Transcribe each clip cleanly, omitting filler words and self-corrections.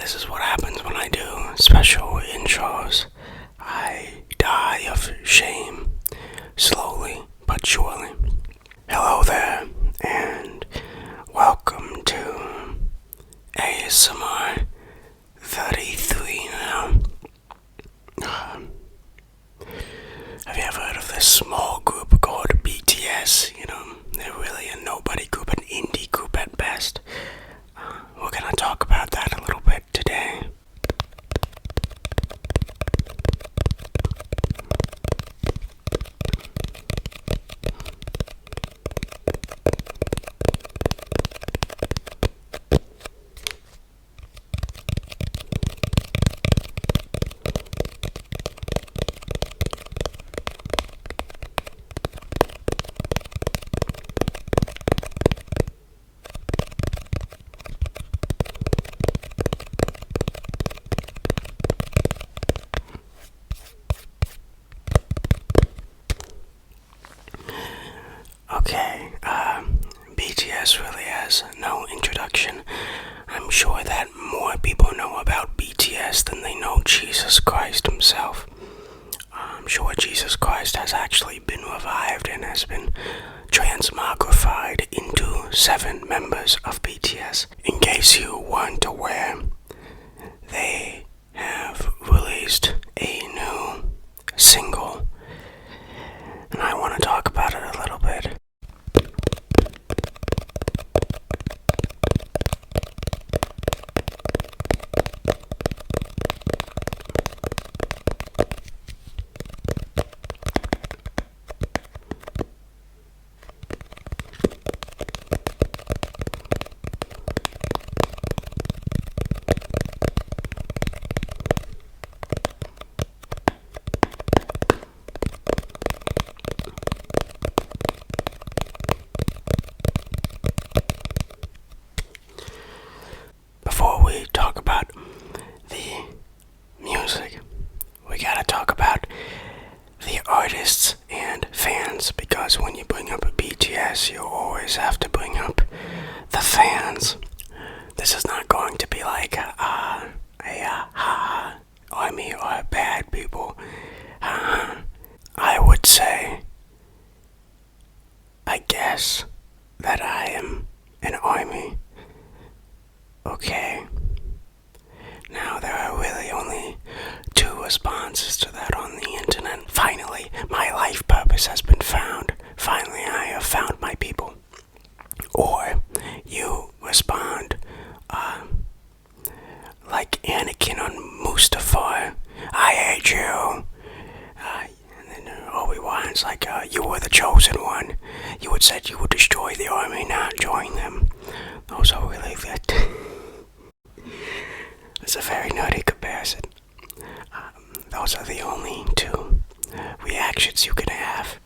This is what happens when I do special intros. I die of shame, slowly but surely. Hello there, and welcome to ASMR 33 now. Have you ever heard of this small group called BTS? They're really a nobody group, an indie group at best. We're gonna talk about that a little bit today. Okay, BTS really has no introduction. I'm sure that more people know about BTS than they know Jesus Christ himself. I'm sure Jesus Christ has actually been revived and has been transmogrified into 7 members of BTS. In case you weren't aware, they have released a new single, and I want to talk about it a little bit. Before we talk about the music, we gotta talk about the artists and fans, because when you bring up a BTS, you always have to bring up the fans. This is not going to be like army or bad people. I would say, I guess, that I am an army. Okay. Now, there are really only 2 responses to that on the internet. Finally, my life purpose has been found. Finally, I have found my people. Or you respond, like Anakin on Mustafar, I hate you. And then Obi-Wan's like, you were the chosen one. You had said you would destroy the army, not join them. Those are really good. It's a very nerdy comparison. Those are the only 2 reactions you can have.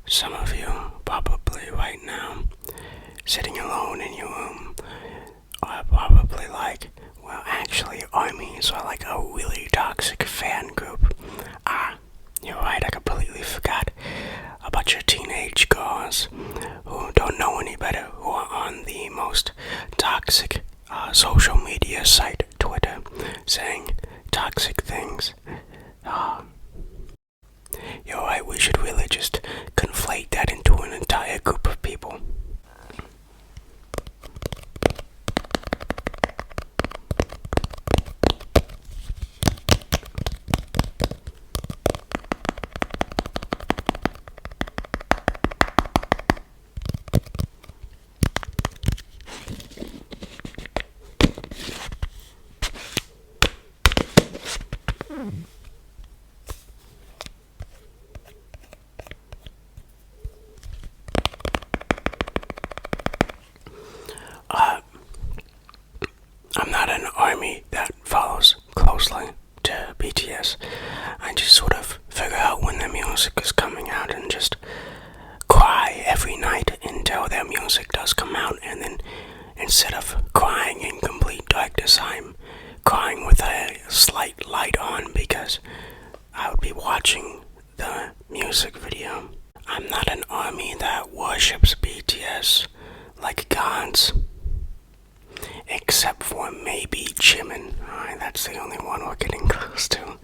Some of you, probably right now, sitting alone in your room, are probably like, well, actually, armies are like a really toxic fan group. You're right, I completely forgot. A bunch of teenage girls who don't know any better, who are on the most toxic social media site, Twitter, saying toxic things. You're right, we should really just conflate that into an entire group of people. slight light on because I would be watching the music video. I'm not an army that worships BTS like gods. Except for maybe Jimin. Alright, that's the only one we're getting close to.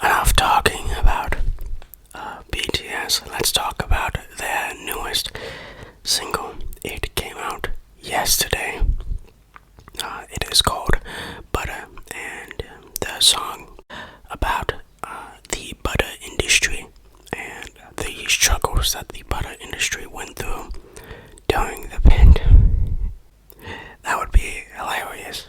Enough talking about BTS. Let's talk about their newest single. It came out yesterday. It is called Butter, and the song about the butter industry and the struggles that the butter industry went through during the pandemic. That would be hilarious.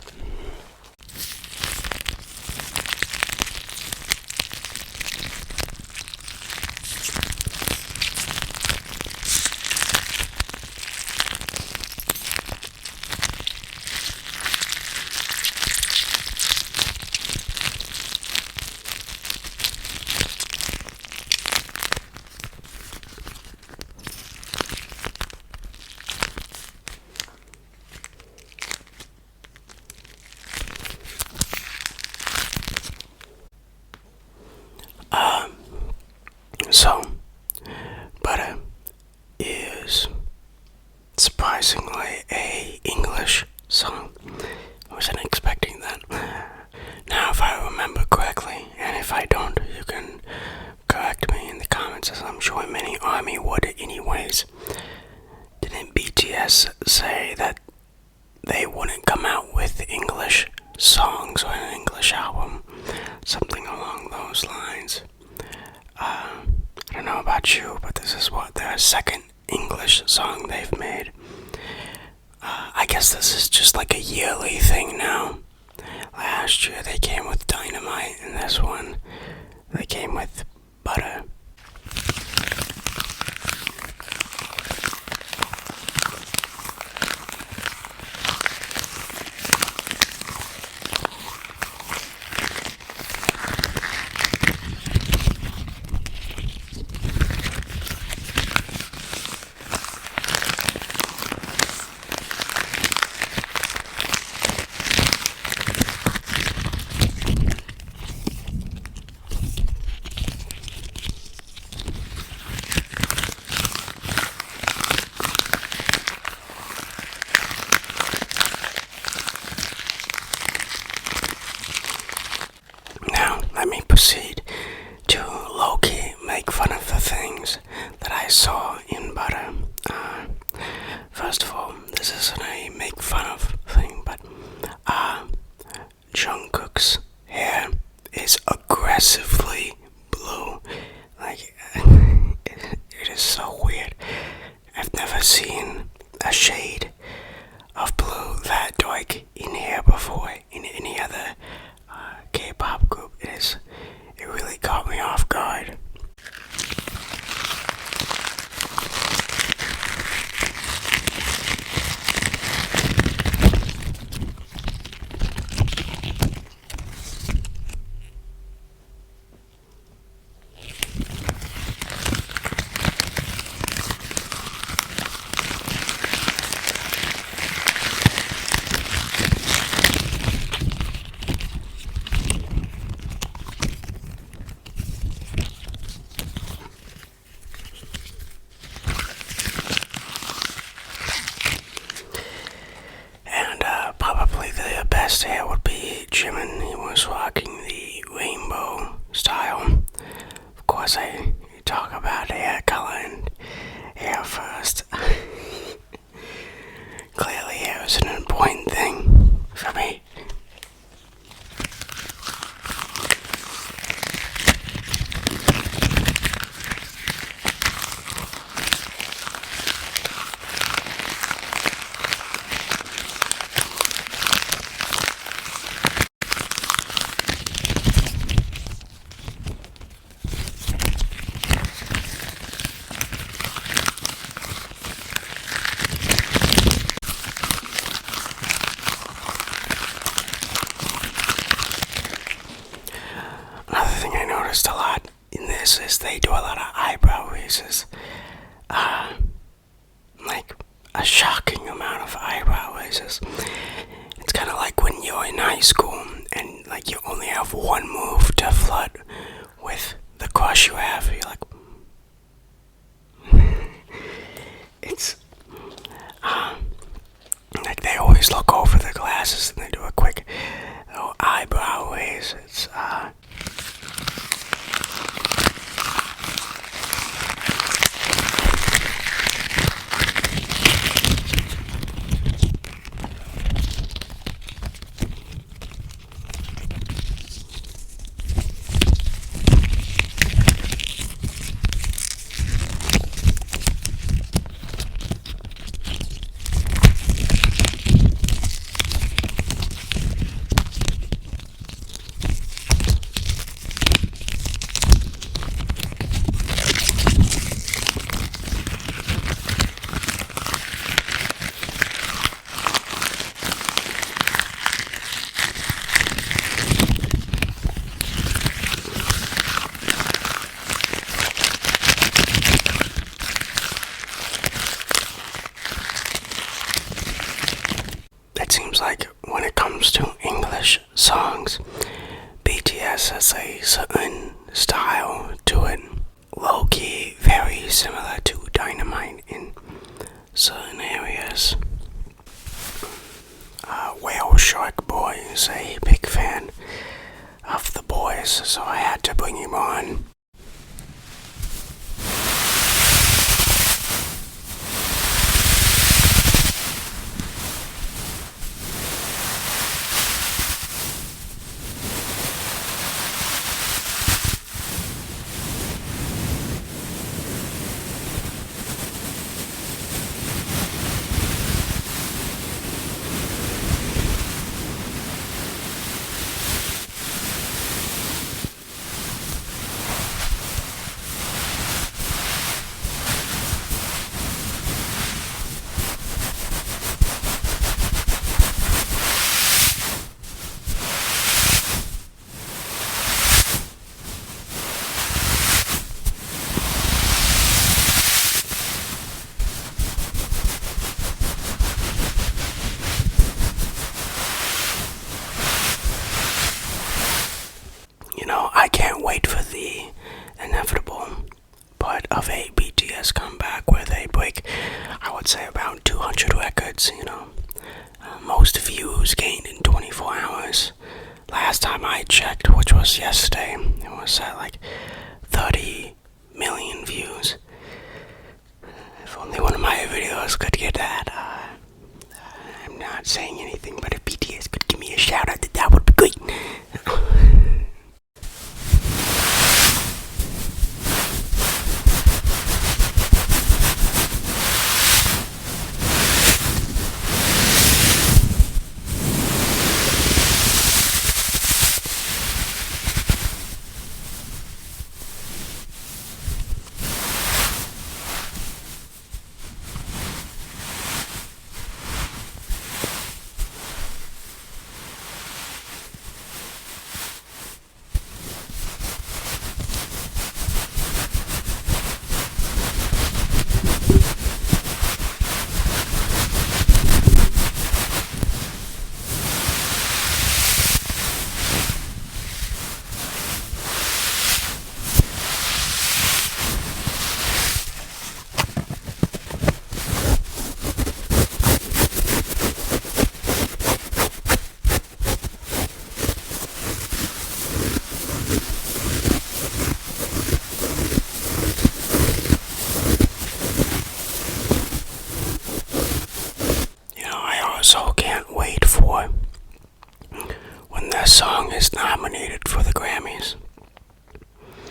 So, Butter is surprisingly a English song. I wasn't expecting that. Now, if I remember correctly, and if I don't, you can correct me in the comments, as I'm sure many ARMY would anyways. Didn't BTS say that they wouldn't come out with English songs or an English album? Something along those lines. I don't know about you, but this is what their second English song they've made. I guess this is just like a yearly thing now. Last year they came with Dynamite, and this one they came with Butter. Let me proceed to low-key make fun of the things that I saw in Butter. First of all, this isn't a make fun of thing, but Jungkook's hair is aggressively blue. Like, it is so weird. I've never seen a shade of blue that dark in hair before in any other K-pop group. It really caught me off guard. Probably the best hair would be Jimin. He was rocking the course, I talk about hair color and hair first. Clearly, hair is an important thing for me. Another thing I noticed a lot in this is they do a lot of eyebrow raises. Like a shocking amount of eyebrow raises. It's kind of like when you're in high school and like you only have one move to flirt with the crush you have. You're like, it's like they always look over the glasses and they do a quick eyebrow raise. It's it seems like when it comes to English songs, BTS has a certain style to it. Low-key, very similar to Dynamite in certain areas. Whale Shark Boy is a big fan of the boys, so I had to bring him on. I can't wait for the inevitable part of a BTS comeback where they break, I would say, about 200 records, most views gained in 24 hours. Last time I checked, which was yesterday, it was at like 30 million views. If only one of my videos could get that. I'm not saying anything, but if BTS could give me a shout out, that would be great. nominated for the Grammys.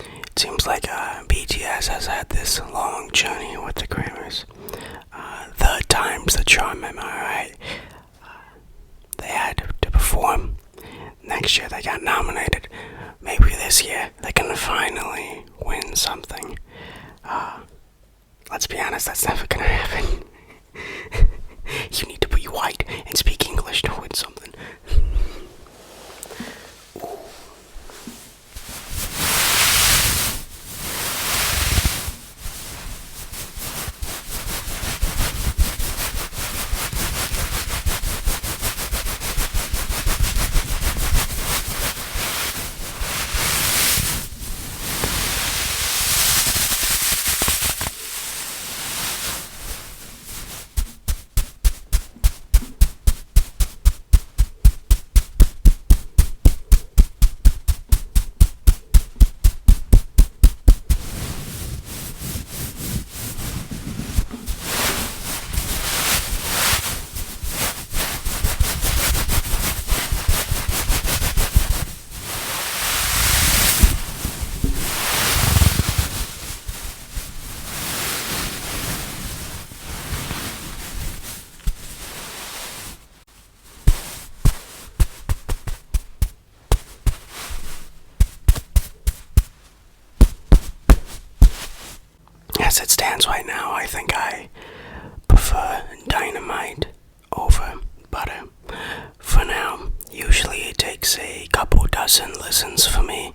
It seems like BTS has had this long journey with the Grammys. Third time's the charm, am I right? They had to perform. Next year they got nominated. Maybe this year they can finally win something. Let's be honest, that's never gonna happen. You need to be white and speak English to win something. As it stands right now, I think I prefer Dynamite over Butter. For now, usually it takes a couple dozen listens for me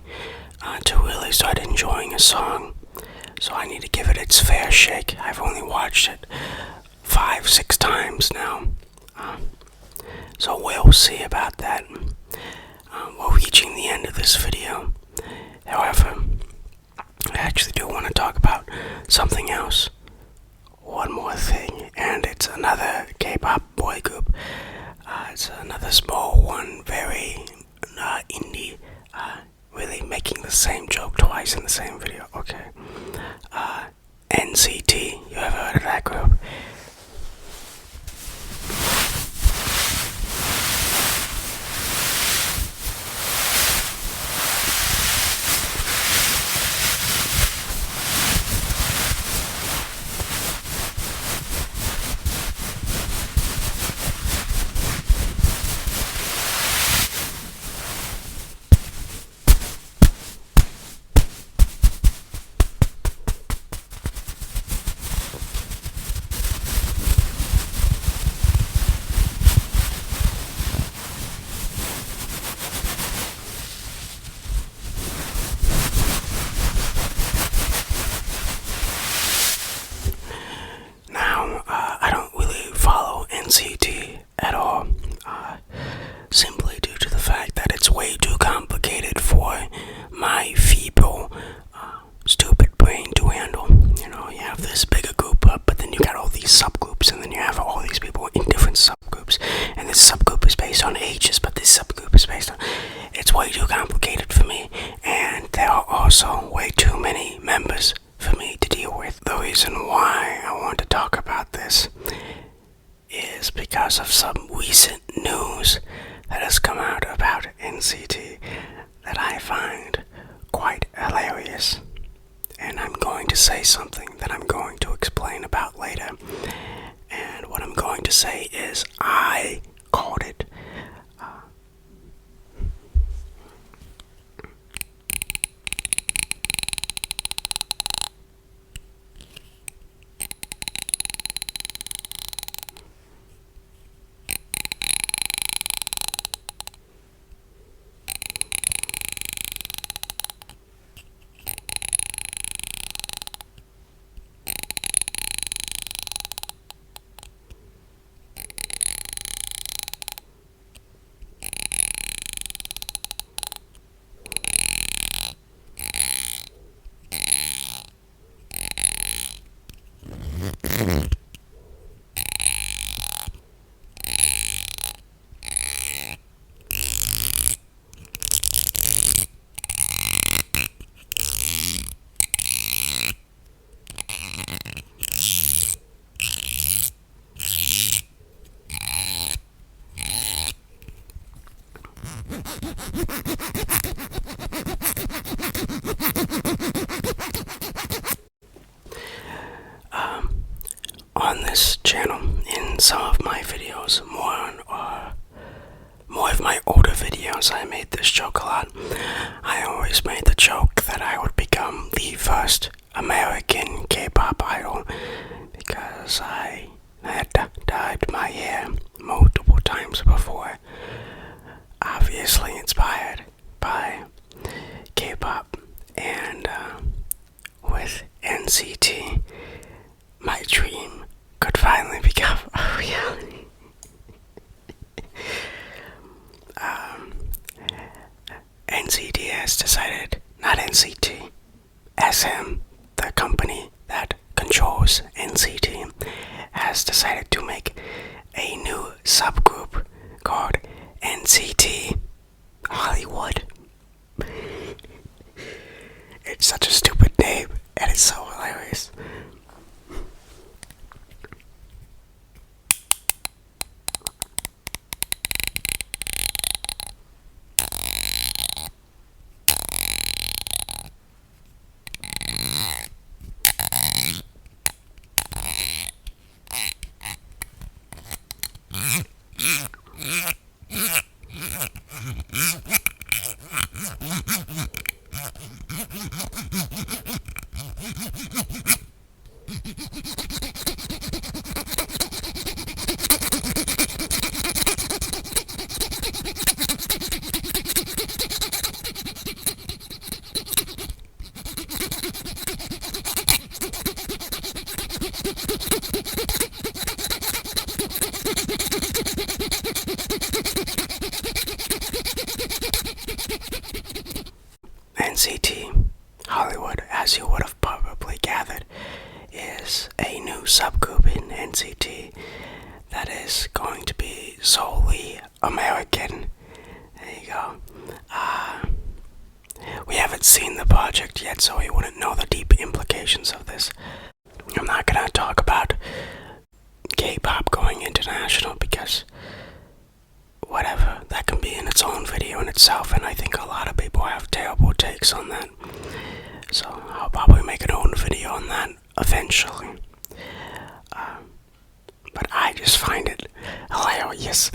to really start enjoying a song. So I need to give it its fair shake. I've only watched it 5-6 times now. So we'll see about that. We're reaching the end of this video. However, I actually do want to talk about something else. One more thing, and it's another K-pop boy group. It's another small one, very indie, really making the same joke twice in the same video. Okay. NCT, you ever heard of that group? NCT at all, simply due to the fact that it's way too complicated for my feeble, stupid brain to handle. You know, you have this bigger group, but then you got all these subgroups, and then you have all these people in different subgroups, and this subgroup is based on ages, but this subgroup is based on... It's way too complicated for me, and there are also way too many members for me to deal with. The reason why I want to talk about this is because of some recent news that has come out about NCT that I find quite hilarious. And I'm going to say something that I'm going to explain about later. And what I'm going to say is I called it. joke a lot. I always made the joke that I would become the first American K-pop idol because I had dyed my hair multiple times before. Obviously inspired by K-pop, and with NCT, my dream could finally become a reality. NCT has decided, not NCT, SM, the company that controls NCT, has decided to make a new subgroup called NCT Hollywood. It's such a stupid name, and it's so hilarious. NCT Hollywood, as you would have probably gathered, is a new subgroup in NCT that is going to be solely American. There you go. We haven't seen the project yet, so we wouldn't know the deep implications of this. I'm not gonna talk about K-pop going international because whatever, that can be in its own video in itself, and I think a lot of people have terrible takes on that. So I'll probably make an own video on that eventually. But I just find it hilarious.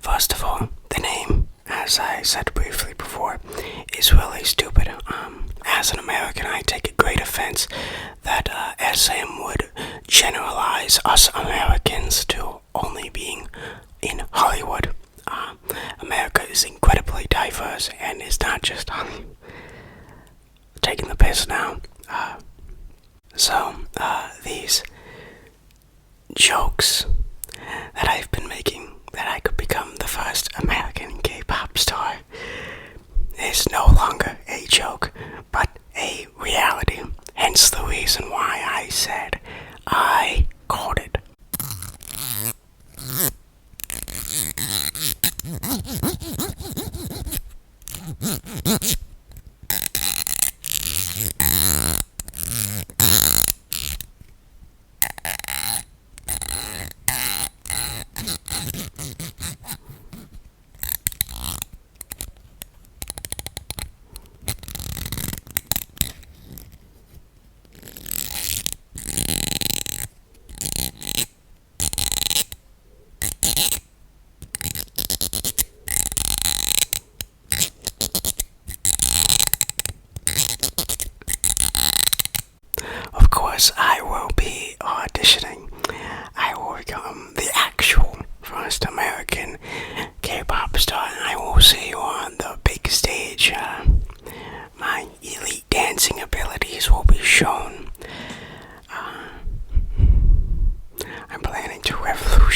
First of all, the name, as I said briefly before, is really stupid. As an American, I take great offense that SM would generalize us Americans to only being in Hollywood. America is incredibly diverse and is not just Hollywood. Taking the piss now. So, these jokes that I've been making that I could become the first American K-pop star is no longer a joke, but a reality. Hence the reason why I said I called it.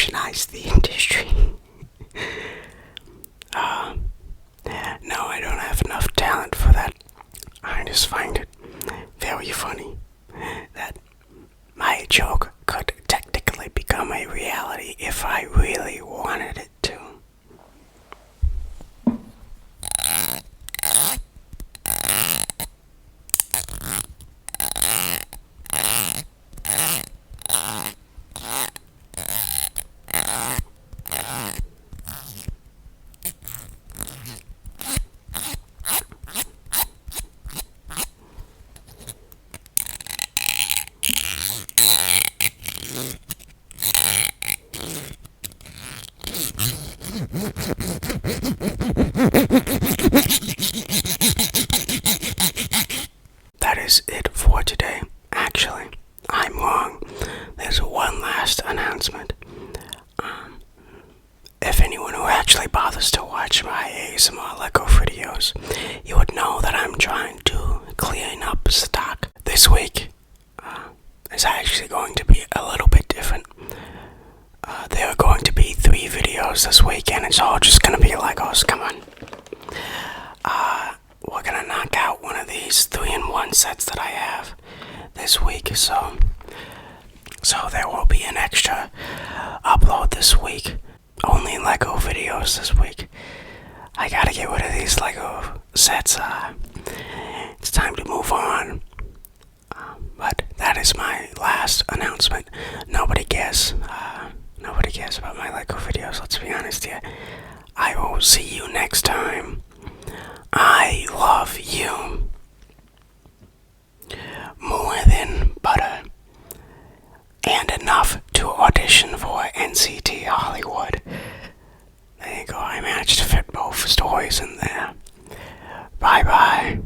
revolutionize the industry. No, I don't have enough talent for that. I just find it very funny that my joke could technically become a reality if I really wanted it to. That is it for today. Actually, I'm wrong. There's one last announcement. If anyone who actually bothers to watch my ASMR Lego videos, you would know that I'm trying to clean up stock. This week is actually going to be a little bit different. There are going to be 3 videos this week, and it's all just going to be Legos. Come on. We're going to knock out one of these 3-in-1 sets that I have this week, so there will be an extra upload this week. Only Lego videos this week. I gotta get rid of these Lego sets. It's time to move on. But that is my last announcement. Nobody cares. Nobody cares about my Lego videos, let's be honest here. I will see you next time. I love you more than butter, and enough to audition for NCT Hollywood. There you go, I managed to fit both stories in there. Bye bye.